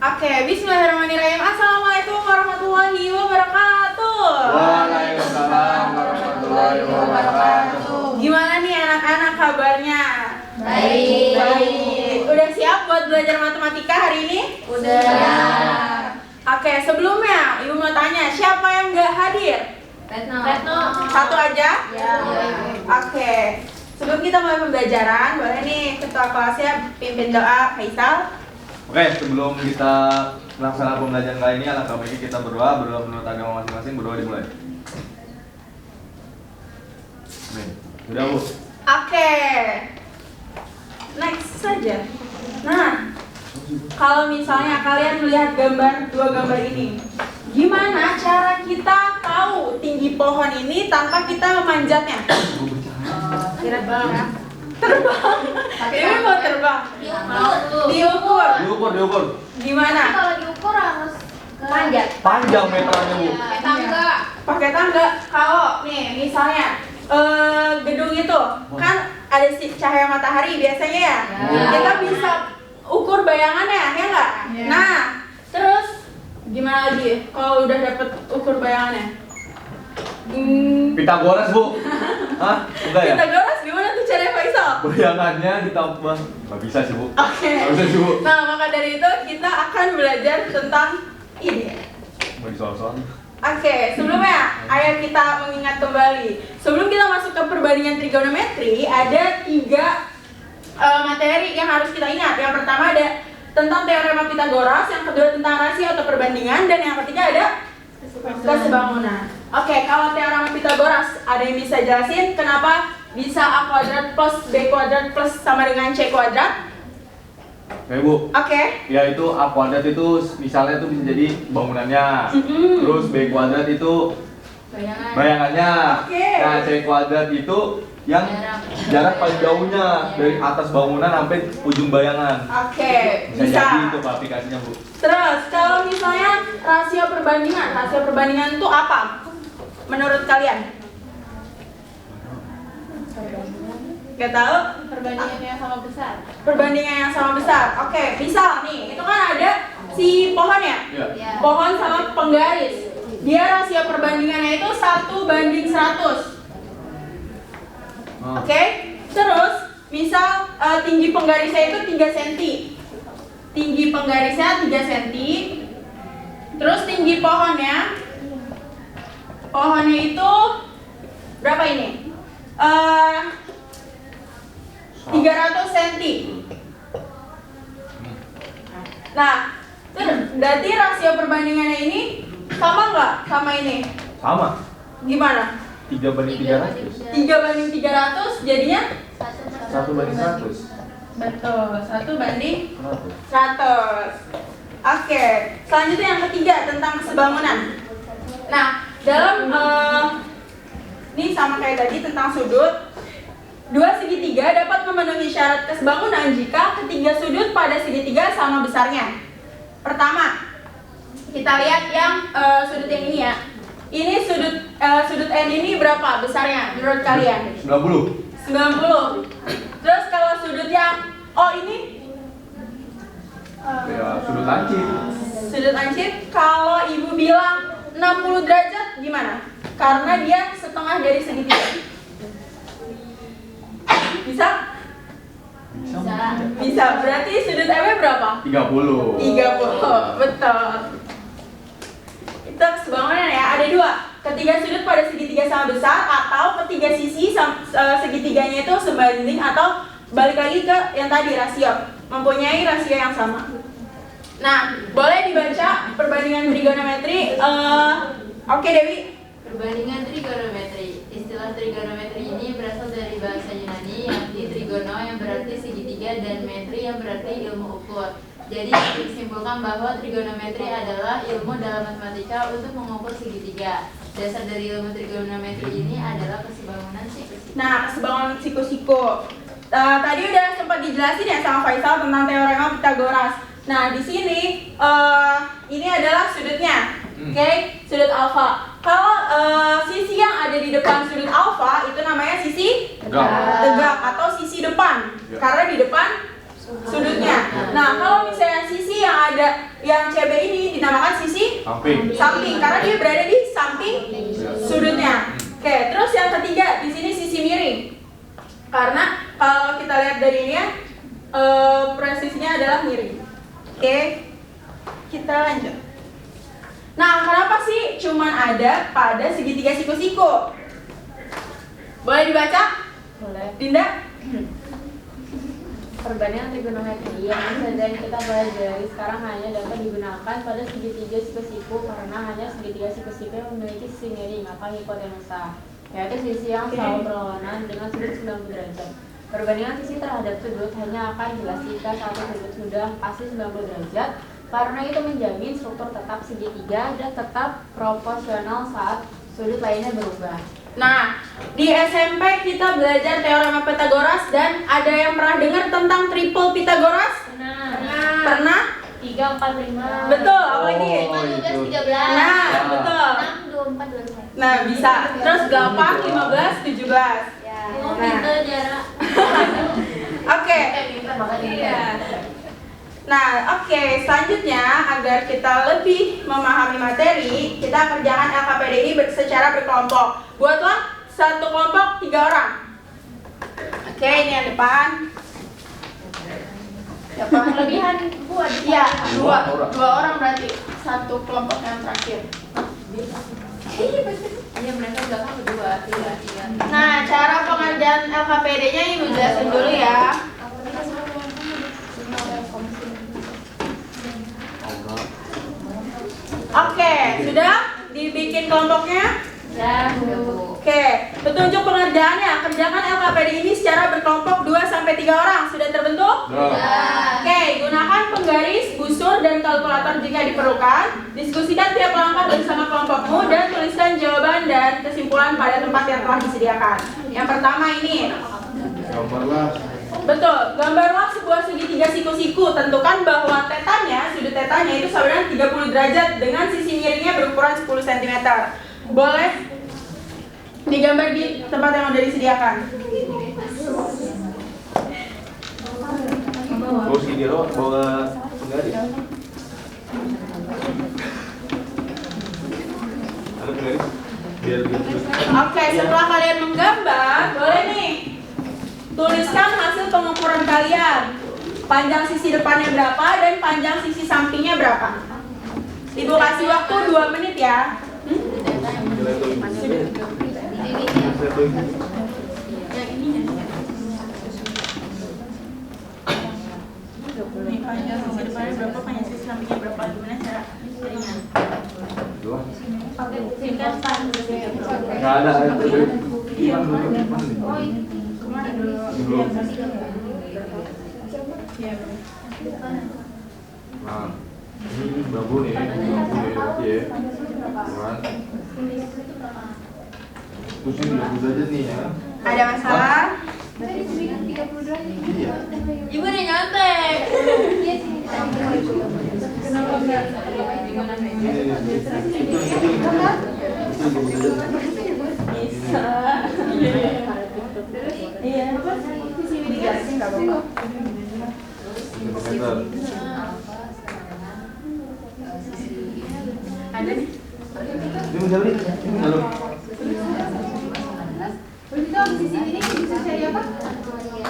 Oke, bismillahirrahmanirrahim. Assalamualaikum warahmatullahi wabarakatuh. Waalaikumsalam warahmatullahi wabarakatuh. Gimana nih anak-anak kabarnya? Baik. Baik. Udah siap buat belajar matematika hari ini? Udah. Oke, sebelumnya Ibu mau tanya, siapa yang nggak hadir? Retno. Satu aja? Ya. Oke. Sebelum kita mulai pembelajaran, boleh nih ketua kelasnya pimpin doa, Faisal. Oke, sebelum kita melaksanakan pembelajaran kali ini, alangkah baiknya kita berdoa menurut agama masing-masing. Berdoa dimulai. Amin. Sudah, Bu. Oke. Next saja. Nah, kalau misalnya kalian melihat dua gambar ini, gimana cara kita tahu tinggi pohon ini tanpa kita memanjatnya? Terbang. Terbang. Ini mau terbang. Diukur. Diukur. Gimana? Kalau diukur harus panjat. Panjang meterannya, Bu. Tangga. Pakai tangga. Kalau nih misalnya gedung itu kan ada cahaya matahari biasanya ya. Ya. Kita bisa ukur bayangannya, ya nggak? Ya. Nah, terus gimana lagi kalau udah dapet ukur bayangannya? Pitagoras, Bu. Hah? Enggak ya? Pitagoras gimana tuh caranya Faisal? Bayangannya ditambah. Nggak bisa sih, Bu. Oke. Nggak bisa sih, Bu. Nah, maka dari itu kita akan belajar tentang ini. Mau disoal-soal. Oke, sebelumnya ayo kita mengingat kembali. Sebelum kita masuk ke perbandingan trigonometri, ada 3 materi yang harus kita ingat. Yang pertama ada tentang teorema Pitagoras, yang kedua tentang rasio atau perbandingan, dan yang ketiga ada kesebangunan. Oke, kalau teorema Pitagoras, ada yang bisa jelasin kenapa bisa A kuadrat plus B kuadrat plus sama dengan C kuadrat? Oke, Bu. Oke. Ya, itu A kuadrat itu misalnya itu bisa jadi bangunannya. Terus B kuadrat itu bayangannya. Oke. Nah, C kuadrat itu yang jarak paling jauhnya dari atas bangunan sampai ujung bayangan. Oke, Bisa jadi itu Pak, aplikasinya, Bu. Terus kalau misalnya rasio perbandingan itu apa? Menurut kalian? Gak tahu? Perbandingan yang sama besar. Perbandingan yang sama besar. Oke, misal nih, itu kan ada si pohon ya? Iya. Ya. Pohon sama penggaris. Dia rasio perbandingannya itu 1:100. Oke? Terus, misal tinggi penggarisnya itu 3 cm. Tinggi penggarisnya 3 cm. Terus tinggi pohonnya itu berapa ini? 300 cm. Nah, berarti rasio perbandingannya ini sama nggak sama ini? Sama. Gimana? 3/300. 3/300 jadinya? 1/100. Betul, 1/100. 100. Oke, selanjutnya yang ketiga tentang kesebangunan. Nah, dalam ini sama kayak tadi tentang sudut. Dua segitiga dapat memenuhi syarat kesebangunan jika ketiga sudut pada segitiga sama besarnya. Pertama, kita lihat yang sudut yang ini ya. Ini sudut N ini berapa besarnya menurut kalian? 90. 90. Terus kalau sudut yang ini Ya, sudut lancip. sudut lancip, kalau ibu bilang 60 derajat gimana? Karena dia setengah dari segitiga. Bisa? Bisa. Berarti sudut M berapa? 30. 30. Betul. Itu kesebangunan ya. Ada 2. Ketiga sudut pada segitiga sama besar atau ketiga sisi segitiganya itu sebanding atau balik lagi ke yang tadi rasio, mempunyai rasio yang sama. Nah, boleh dibaca perbandingan trigonometri. Oke, Dewi. Perbandingan trigonometri. Istilah trigonometri ini berasal dari bahasa Yunani yakni trigono yang berarti segitiga dan metri yang berarti ilmu ukur. Jadi disimpulkan bahwa trigonometri adalah ilmu dalam matematika untuk mengukur segitiga. Dasar dari ilmu trigonometri ini adalah kesebangunan siku-siku. Nah, kesebangunan siku-siku. Tadi udah sempat dijelasin ya sama Faisal tentang teorema Pitagoras. Nah, di sini ini adalah sudutnya. Oke, sudut alfa. Kalau sisi yang ada di depan sudut alfa itu namanya sisi tegak atau sisi depan. Ya. Karena di depan sudutnya. Nah, kalau misalnya sisi yang ada ada yang CB ini dinamakan sisi samping karena dia berada di samping sudutnya. Oke, terus yang ketiga di sini sisi miring. Karena kalau kita lihat dari ini ya, presisinya adalah miring. Oke, kita lanjut. Nah, kenapa sih cuman ada pada segitiga siku-siku? Boleh dibaca? Boleh. Dinda? Perbandingan trigonometri yang sedang kita pelajari sekarang hanya dapat digunakan pada segitiga siku-siku karena hanya segitiga siku-siku yang memiliki sisi miring atau hipotenusa, yaitu sisi yang selalu berlawanan dengan sudut 90 derajat. Perbandingan sisi terhadap sudut hanya akan jelas jika satu sudut sudah pasti 90 derajat, karena itu menjamin struktur tetap segitiga dan tetap proporsional saat sudut lainnya berubah. Nah, di SMP kita belajar teorema Pythagoras dan ada yang pernah dengar tentang triple Pythagoras? Pernah? 3, 4, 5. Betul, apalagi? 15, 13. Nah, betul. 6, 24, 25. Nah, bisa. Terus 8, 15, 17. Oh, pinter jarak. Oke. Iya. Nah, oke. Selanjutnya, agar kita lebih memahami materi, kita kerjakan LKPD ini secara berkelompok. Buatlah satu kelompok 3 orang. Oke, ini yang depan. Ya, Kelebihan buat Iya, dua orang berarti satu kelompok yang terakhir. Iya, mereka belakang berdua. Tiga. Nah, cara pengerjaan LKPD-nya Ibu jelasin dulu ya. Oke, sudah dibikin kelompoknya? Ya, Oke, petunjuk pengerjaannya. Kerjakan LKPD ini secara berkelompok 2-3 orang. Sudah terbentuk? Oke, gunakan penggaris, busur, dan kalkulator jika diperlukan. Diskusikan tiap langkah bersama kelompokmu dan tuliskan jawaban dan kesimpulan pada tempat yang telah disediakan. Yang pertama ini. Gambarlah. Betul, gambarlah sebuah segitiga siku-siku. Tentukan bahwa tetanya, sudut tetanya itu sama dengan 30 derajat dengan sisi miringnya berukuran 10 cm. Boleh digambar di tempat yang sudah disediakan. Terus gini loh, bawa penggaris. Ada penggaris? Biar Oke, setelah kalian menggambar, boleh nih tuliskan hasil pengukuran kalian. Panjang sisi depannya berapa dan panjang sisi sampingnya berapa. Ibu kasih waktu 2 menit ya. Yang ini ya. Nih, panjang sisi depannya berapa, panjang sisi sampingnya berapa. Gimana cara jadinya? dua. simpan. Nggak ada. Iya, Kemana dulu? Belum. Iya. Nah, ini bambu nih, berarti ya. Kan? Terus ini 20 derajat nih ya. Ada masalah? Iya. Ibu udah nyontek. Bisa. Iya. Sini dijelasin nggak apa-apa. Meter. Ada nih. Ini bisa beli? Ini halo. Sisi ini bisa cari apa?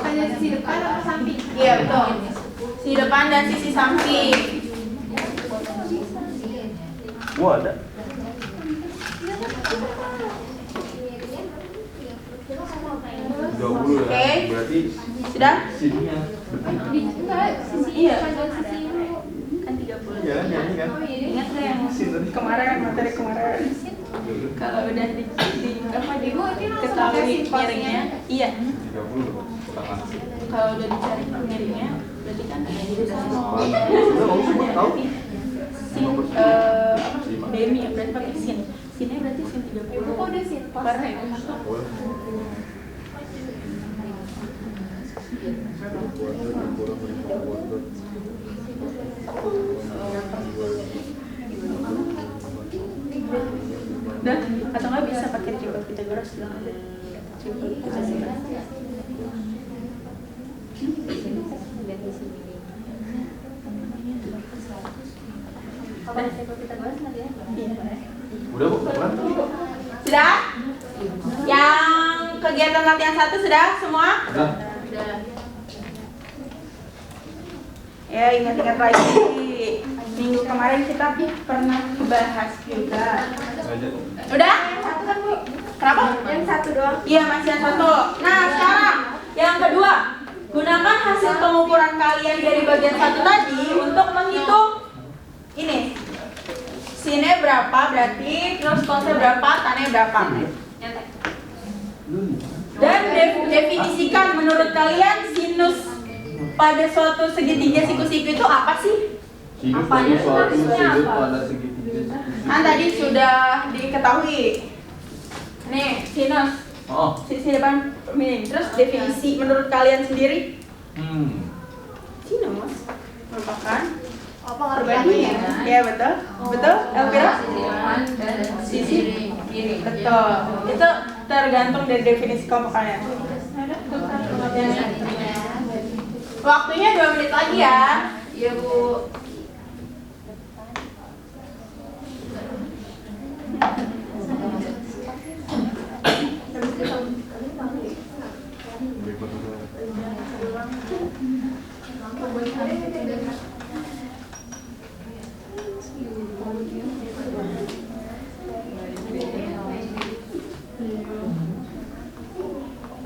Hanya sisi depan atau samping? Iya betul. Sisi depan dan sisi samping. Wah, ada. Oke. Berarti Sudah? sininya. Enggak, sisi Iya. depan dan sisi ini. Kan 30. Iya, ini kan. Ingat nggak yang kemarin materi kemarin? Kalau udah di apa di ketahui miringnya, iya. 30 tangan. Kalau udah dicari miringnya, berarti kan Udah mau sebut tahu. sin demi ya berarti pakai sin. Sinnya berarti sin 30. Kok udah sin? Karena itu dan atau nggak bisa pakai triple Pythagoras bilang aja triple Pythagoras. kita bahas nanti ya. Udah Bu, pulang. Sudah? Yang kegiatan latihan 1 sudah semua? Udah. Ya, ingat-ingat lagi. Minggu kemarin kita pernah bahas juga. Aja. Udah? Kenapa? Yang 1 doang. Iya, masih yang 1. Nah, sekarang yang kedua. Gunakan hasil pengukuran kalian dari bagian 1 tadi untuk menghitung ini. Sinnya berapa berarti, terus cosnya berapa, tannya berapa. Dan definisikan menurut kalian sinus pada suatu segitiga siku-siku itu apa sih? Sinus Apanya? dari suatu Sinusnya sudut apa? pada segitiga. Kan tadi sudah diketahui. Nih, sinus. Oh. Sisi depan miring. Terus definisi menurut kalian sendiri? Sinus merupakan perbandingan. Ya, betul. Betul, Elvira? Sisi miring. Betul. Itu tergantung dari definisi kelompok kalian. Waktunya 2 menit lagi ya. Iya Bu.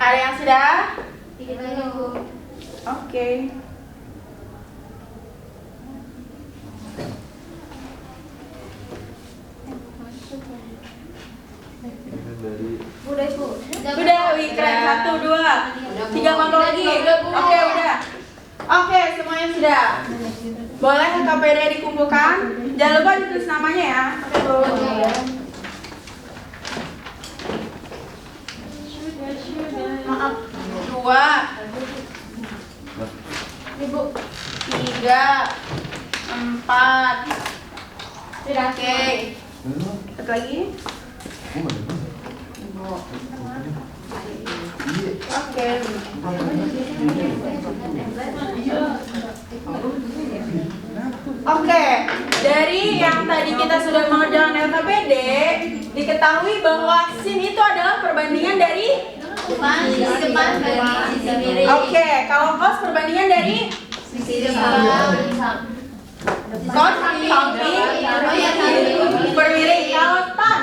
Ada yang sudah? Dikit lagi Bu. Oke. Udah Bu. Udah, wih, keren. 1, 2, 3 mangkok lagi. Oke, udah. Oke, semuanya sudah. Boleh KPD dikumpulkan. Jangan lupa ditulis namanya ya. Maaf. 2, 3, 4. Oke. Satu lagi. Oke. Oke, dari yang tadi kita sudah mengerjakan LKPD, diketahui bahwa sin itu adalah perbandingan dari Sisi depan dari sisi miring. Oke, kalau cos perbandingan dari Sisi depan. cos samping per miring. Kalau tan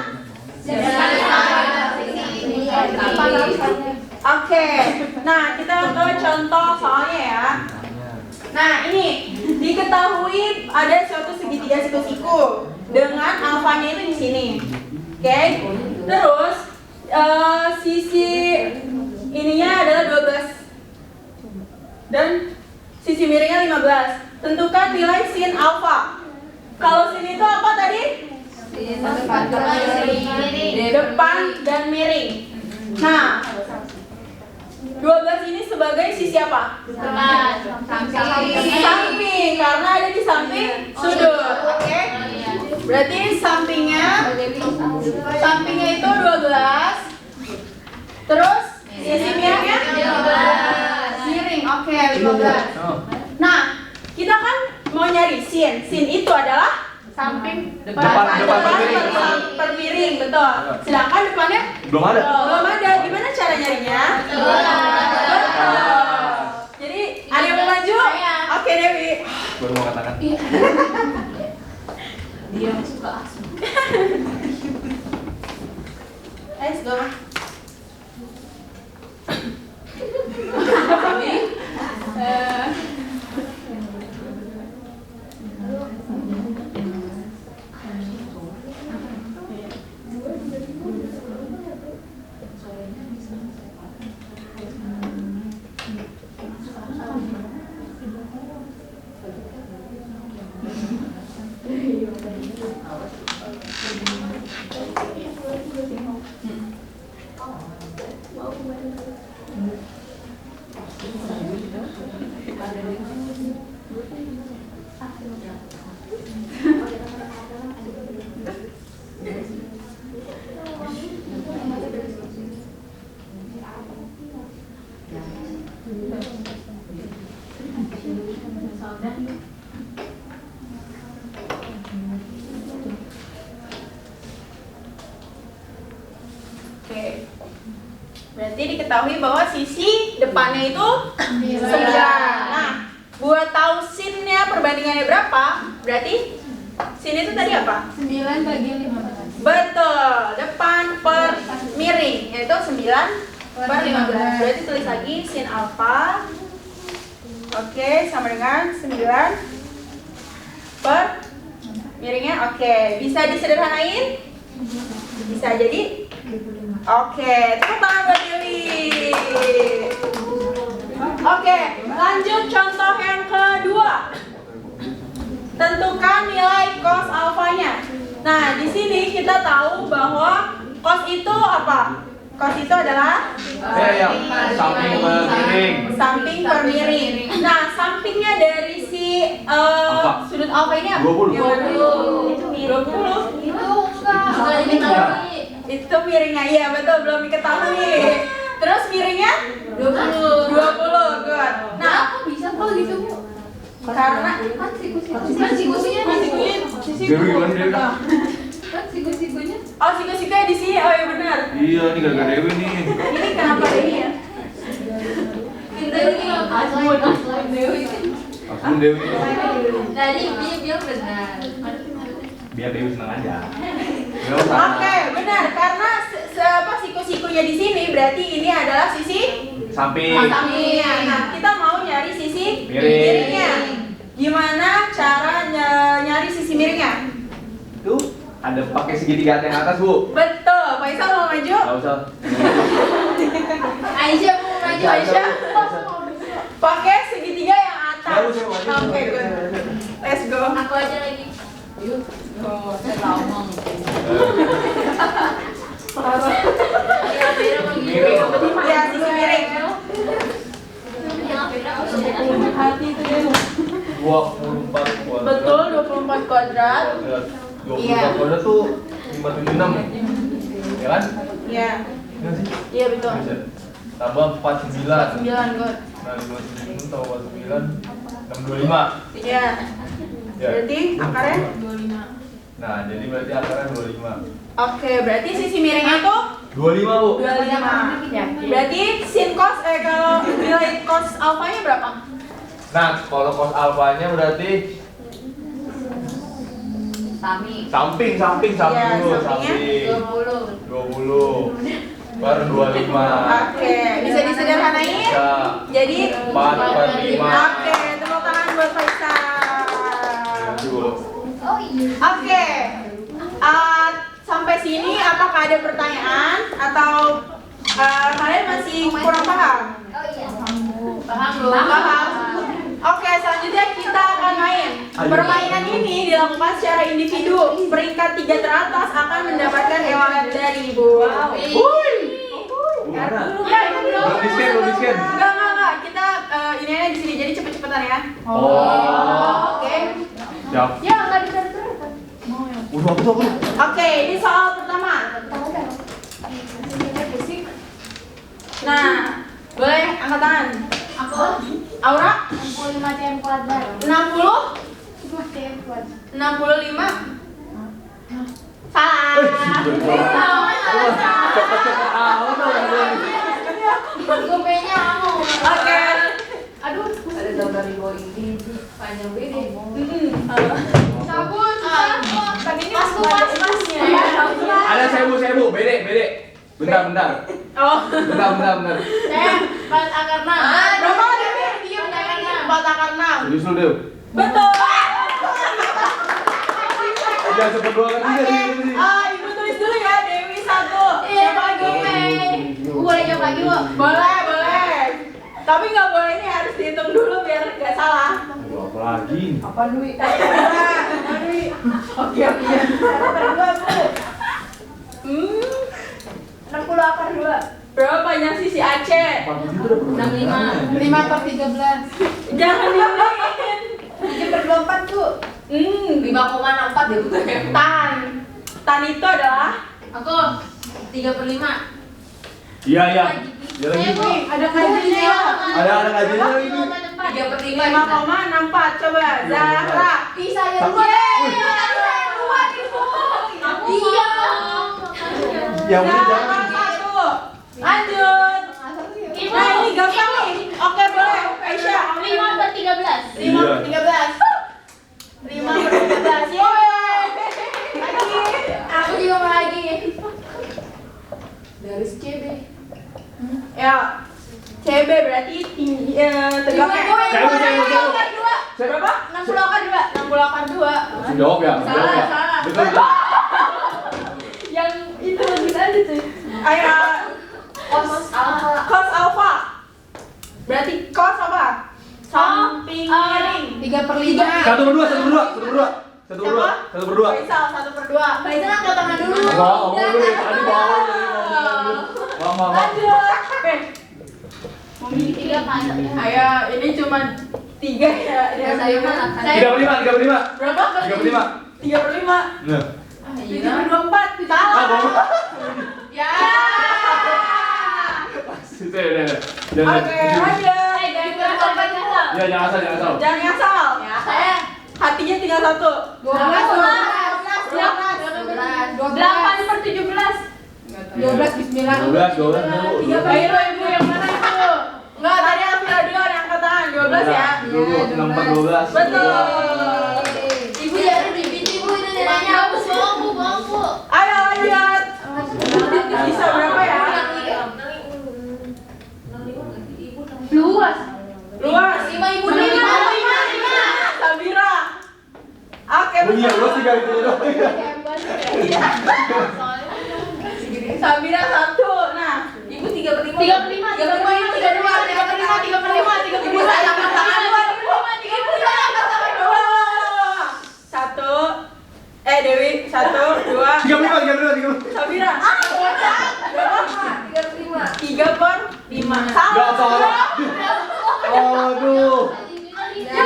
Oke, nah kita ke contoh soalnya ya. Nah ini diketahui ada suatu segitiga siku-siku dengan alfanya itu di sini. Oke, terus sisi ininya adalah 12 dan sisi miringnya 15. Tentukan nilai sin alfa. Kalau sin itu apa tadi? Depan dan miring. Nah, 12 ini sebagai sisi apa? Samping, karena ada di samping sudut. Oke? Berarti sampingnya itu 12. Terus sisi miringnya 15. Miring, oke, 15. Nah, kita kan mau nyari sin. Sin itu adalah samping Depan per miring, betul. Sedangkan depannya Belum ada. belum ada. Gimana cara nyarinya? Betul. Jadi ada yang mau maju? Oke, Dewi. Baru mau katakan. Dia suka asli. Let's go. Berarti diketahui bahwa sisi depannya itu 9. Nah, buat tahu sinnya perbandingannya berapa, berarti sin itu tadi apa? 9 bagi 15. Betul, depan per miring, yaitu 9/15. Berarti tulis lagi sin alfa. Oke, sama dengan 9 per miringnya. Oke, bisa disederhanain? Bisa jadi? Oke, tepuk tangan buat Dewi. Oke, lanjut contoh yang kedua. Tentukan nilai cos alfanya. Nah, di sini kita tahu bahwa cos itu apa? Cos itu adalah Ya, samping per miring. samping per miring. Nah, sampingnya dari si Alfa. sudut alfa ini apa? 20. Yang mana? Itu 20. Itu enggak. Sudah diketahui. Itu miringnya, iya betul, belum diketahui. Terus miringnya 20. 20, good. Nah, Kok bisa kok gitu, Bu? karena Kan siku-sikunya sisi Dewi gimana, Dewi? kan siku-sikunya. oh siku-sikunya di sini, oh iya benar. Iya, ini gara-gara Dewi nih. Ini kenapa ini ya? Pintar nih. Aslain Dewi kan. Langsung Dewi. Tadi dia bilang benar. Biar Dewi senang aja. Oke, benar. Karena apa siku-sikunya di sini berarti ini adalah sisi Samping. sampingnya. Nah, kita mau nyari sisi Miring. miringnya. Gimana cara nyari sisi miringnya? Itu ada pakai segitiga yang atas, Bu. Betul. Faisal mau maju? Enggak usah. Aisyah mau maju. Aisyah. Pakai segitiga yang atas. Ya, Bu, saya maju. Oke, good. Let's go. Aku aja lagi. Oh, saya ngomong. Miring. Ya, sisi miring. Hati itu ya. 24 kuadrat. Betul, 24 kuadrat. 24 Iya. kuadrat tuh 576 ya? Ya kan? Iya. Iya sih? Iya betul. Bisa. Tambah 49. 9, good. Nah, 59 tambah 49 625. Iya. Ya. Berarti akarnya 25. Nah, jadi berarti akarnya 25. oke, berarti sisi miringnya tuh 25, Bu. 25. Berarti sin cos kalau nilai cos alfanya berapa? Nah, kalau cos alfanya berarti Sami. samping Ya, dulu, sampingnya samping. 20. 20. Baru 25. Oke, bisa disederhanain? Bisa. Jadi 4/5. oke, tepuk tangan buat Faisal. Oke. Sampai sini apakah ada pertanyaan atau kalian masih kurang paham? Paham belum? Paham. Oke, selanjutnya kita akan main. Permainan ini dilakukan secara individu. Peringkat 3 teratas akan mendapatkan e-wallet dari Ibu. Wow. Gimana? Ya, itu belum. Belum di-scan, belum di-scan. Enggak. Kita ini aja di sini. Jadi cepet-cepetan ya. Oh. Oke. Siap. Ya, enggak dicari-cari. Udah, aku tuh. Oke, ini soal pertama. Nah, boleh angkat tangan. Aku Aura, 65 cm kuadrat. 60, cm kuadrat. 65. Salah. Cepet-cepet tahu tuh. Gue pengennya anu. Oke. Aduh, Ada gambar ribu ini. Panjang beda. cabut. Tadi ini Pas. Ada sebu, bede. Bentar. Oh. Bentar. Pas akar enam. Berapa Dewi? Diam Dewi. 4 akar 6. Serius lu, Dew. Betul. Jangan cepet dua kan Oke. sih. Ibu tulis dulu ya, Dewi 1. Siapa lagi? Boleh jawab lagi, Bu? Boleh. Tapi nggak boleh ini harus dihitung dulu biar nggak salah. Aduh, apa lagi? Apa Dwi? Oke. Berdua, Bu. 60 akar 2. Berapa banyak sisi Aceh? 65. 5/13. Jangan diulangi. 7/24, Bu. 5,64 deh bukan. Tan itu adalah Aku 3/5. Iya. Ya lagi. ada kajiannya. Ada kajiannya lagi. 3/5. 5,64. Coba Zahra. Bisa ya, Satu. Bu. Iya. Ya udah Zahra jangan. 1. Lanjut. Langsung jawab ya. Jawab ya. Salah. Betul. Betul. Yang itu bisa aja cuy. Ayo. Cos alfa. Cos alpha. Berarti cos apa? Samping miring. 3/5. 1/2. Faisal 1/2. Faisal angkat tangan dulu. Ngomong dulu dari tadi bawah. Ngomong. Tiga kan. Ayo, ini cuma 3 ya. Ya, saya mana? 3/5. Berapa? 3/5. 3/5. Nah. 7/24. Ah, Salah. ngomong. Ya. Oke, lanjut. Ya, jangan asal. Jangan ngasal. Ya, saya. Hatinya tinggal 1. 8/17. 12 bismillah. 12. Ayo ibu yang mana itu? Enggak, tadi Alvira dulu yang angkat tangan. 12 ya. 12. Betul. Ibu jangan dibiji bu, itu nilainya hapus bu. Ayo lanjut. Bisa berapa ya? Luas. Luas. 5 ibu. 5. Sabira. Oke, Oh iya, betul. 3 itu doang. Sabira 1. Nah, Ibu 3/5. 3/5. 3/5 ini 3/5. Ibu saya angkat tangan. 1. Dewi 1, 2. 35. Sabira. 3/5. Enggak salah. Aduh. Ya,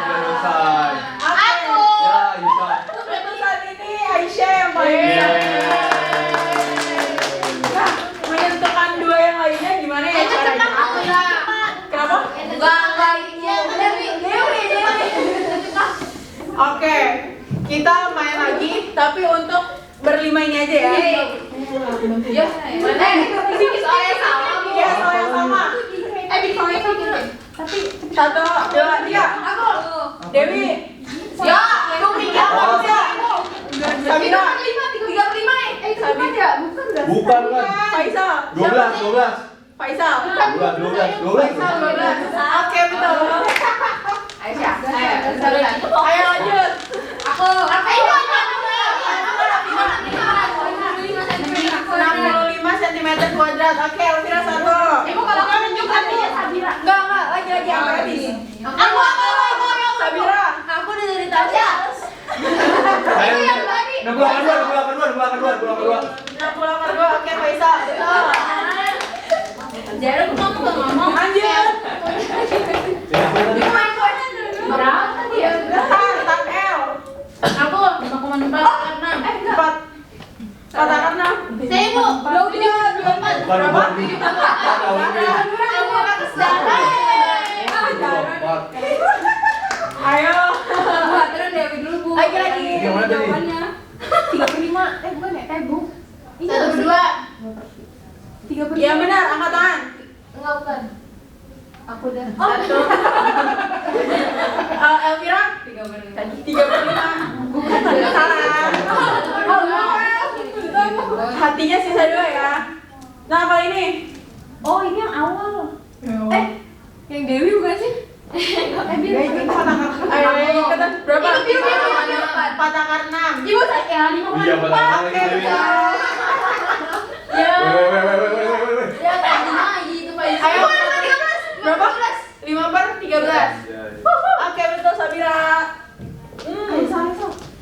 selesai. Aku. Ya, bisa. Untuk saat ini Aisyah yang paling bisa. Nah, menentukan 2 yang lainnya gimana ya caranya? Kenapa? Oke, kita main lagi, tapi untuk berlima ini aja ya. Ya, mana? Soalnya sama bu. Iya, soal yang sama. Tapi 1, 2, 3. Aku. Dewi. Ya, Aku mikir apa sih? Sabira. 3/5 Sabira. Bukan. Faisal. 12. Faisal. 12. Faisal 12. Oke, betul. Aisyah. Ayo lanjut. Aku. 65 cm kuadrat. Oke, Elvira 1. Ibu kalau kamu juga artinya Sabira. Enggak, lagi sampai habis. Aku. Sabira. Aku udah dari Tasya. Ayo, 62. 62. Oke, Faisal. Betul. Jadi aku ngomong. Lanjut. Berapa tadi ya? Tak L. Aku 5,4 karena 4 akar 6. Saya bu. 24. Berapa? Ayo. Terus Dewi dulu bu. Lagi. Yang mana tadi? Jawabannya 3/5. Bukan ya? Bu. 1/2. 3/5. Yang benar, angkat tangan. Enggak bukan. Aku udah. 1. Elvira 3/5. Salah. Hatinya sisa 2 ya. Nah, kali ini. Oh, ini yang awal. Yang Dewi bukan sih? Ayo, ikutan. Berapa? Biru. 4 akar 6. Ibu saya 5,4. Iya, benar. Oke, betul. Ya. Ya tadi lagi itu Pak. Ayo. Berapa? 5/13. Oke, betul Sabira. Kok bisa?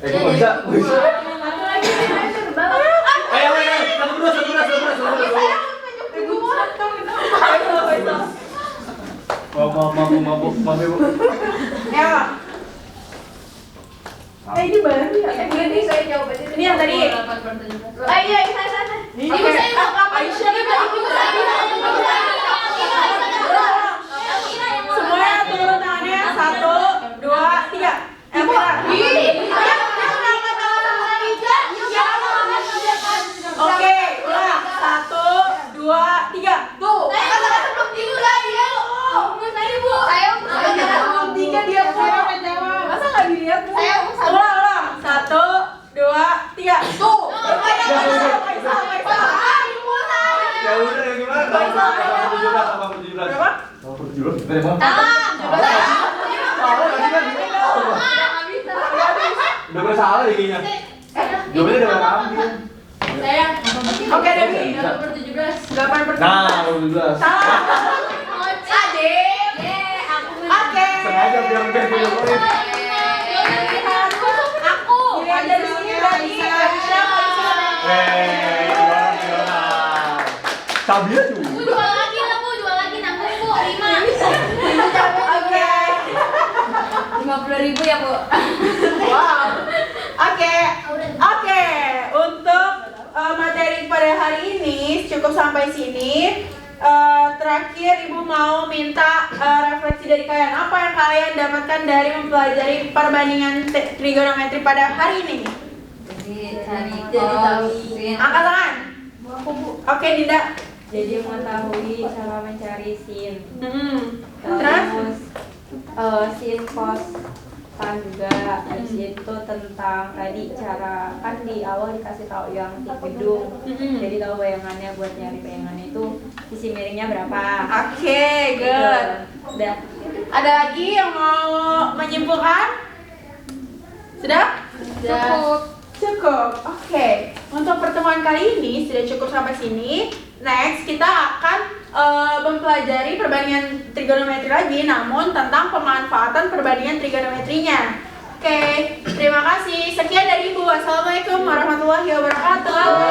Satu lagi Ayo, 1/2. Mabuk. Ya. Ini baru ya? Ini saya jawab aja. Ini yang tadi. Iya, sana. Ibu saya mau kapan? Aisyah juga ibu saya. Semuanya turun tangannya. 1, 2, 3. Elvira. Oke, ulang. 1, 2, 3. Tuh. Saya katakan sebelum tidur lagi ya. Saya bu. Saya Sebelum 3 dia jawab. Masa nggak dilihat? Ulang. 1, 2, 3. Tuh. Faisal. Ya udah, ya gimana? Berapa? Berapa? Berapa? Salah. salah deh kayaknya. Jawabannya udah pernah ambil. Saya. Oke, Dewi. 8/17. 8/17. Nah, 12. Salah. Ade. Oke. Sengaja bilang biar punya poin. Aku. Dilihat dari sini berarti Aisyah. Juara. Sabia juga. Jual lagi nanggung Bu, 5. Oke. 50.000 ya, Bu. Wow. Oke. Untuk materi pada hari ini cukup sampai sini. Terakhir Ibu mau minta refleksi dari kalian. Apa yang kalian dapatkan dari mempelajari perbandingan trigonometri pada hari ini? Jadi tahu sin. Angkat tangan. Oke, Dinda. Jadi mengetahui cara mencari sin. Terus? Sin cos kan juga. Habis itu tentang tadi cara kan di awal dikasih tahu yang di gedung. Jadi tahu bayangannya buat nyari bayangannya itu sisi miringnya berapa. Oke, good. Udah. Ada lagi yang mau menyimpulkan? Sudah? Cukup. Oke. Untuk pertemuan kali ini sudah cukup sampai sini. Next kita akan mempelajari perbandingan trigonometri lagi, namun tentang pemanfaatan perbandingan trigonometrinya. Oke. Terima kasih. Sekian dari Ibu. Wassalamualaikum warahmatullahi wabarakatuh.